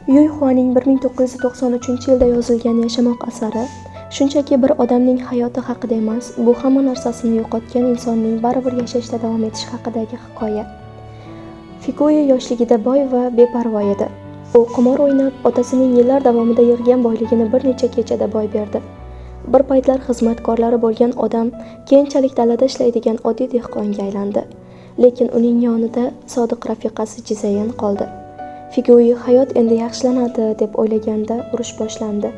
Yuy Xuaning 1993-yilda yozilgan Yashamoq asari shunchaki bir odamning hayoti haqida emas, bu hamma narsasini yo'qotgan insonning baribir yashashda davom etishi haqidagi hikoya. Figuyi yoshligida boy va beparvo edi. U qimor o'ynab, otasining yillar davomida yig'gan boyligini bir necha kechada boy berdi. Bir paytlar xizmatkorlari bo'lgan odam keyinchalik dalada ishlaydigan oddiy dehqonga aylandi. Lekin uning yonida sodiq rafiqasi Jizayan qoldi. Figuyi hayot endi yaxshilanadi deb o'ylaganda urush boshlandi.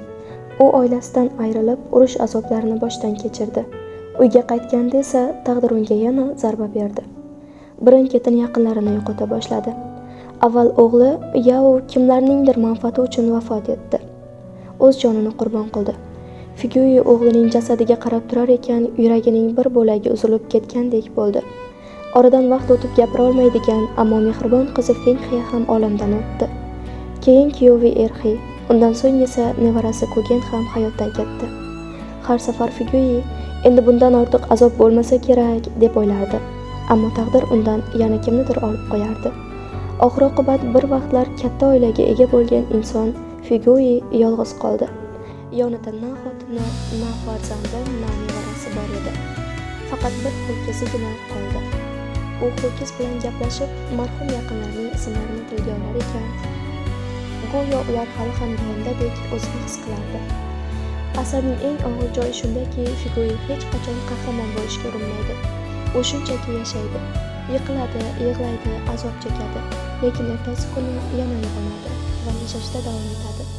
U oilasidan ayrilib, urush azoblarini boshdan kechirdi. Uyga qaytganda esa taqdir unga yana zarba berdi. Birin-ketin yaqinlarini yo'qota boshladi. Avval o'g'li Yao kimlarningdir manfaati uchun vafot etdi. O'z jonini qurbon qildi. Figuyi o'g'lining jasadiga qarab turar ekan, yuragining bir bo'lagi uzilib ketgandek bo'ldi. Oradan vaqt o'tib gapira olmaydigan, ammo mehribon qizi Fengxiya ham olamdan o'tdi. Keyin kuyovi Erxi, undan so'ng esa nevarasi Kugen ham hayotdan ketdi. Har safar Figuyi endi bundan ortiq azob bo'lmasa kerak deb o'ylardi. Ammo taqdir undan yana kimnidir olib qo'yardi. Oxir-oqibat bir vaqtlar katta oilaga ega bo'lgan inson Figuyi yolg'iz qoldi. Yonida na xotini, na farzandi, na nevarasi bor edi. Faqat bir ho'kizigina qoldi. U ho'kiz bilan gaplashib, marhum yaqinlarining ismlarini tilga olar ekan, go'yo ular hali ham yonidadek o'zini his qilardi. Asarning eng og'ir joyi shundaki, Figuyi hech qachon qahramon bo'lishga urinmaydi. U shunchaki yashaydi, yiqiladi, yig'laydi, azob chekadi, lekin ertasi kuni yana uyg'onadi va yashashda davom etadi.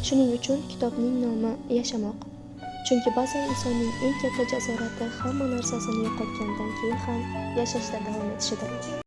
Shuning uchun kitobning nomi Yashamoq. Chunki ba'zan insonning eng katta jasorati hamma narsasini yo'qotgandan keyin ham yashashda davom etishidir.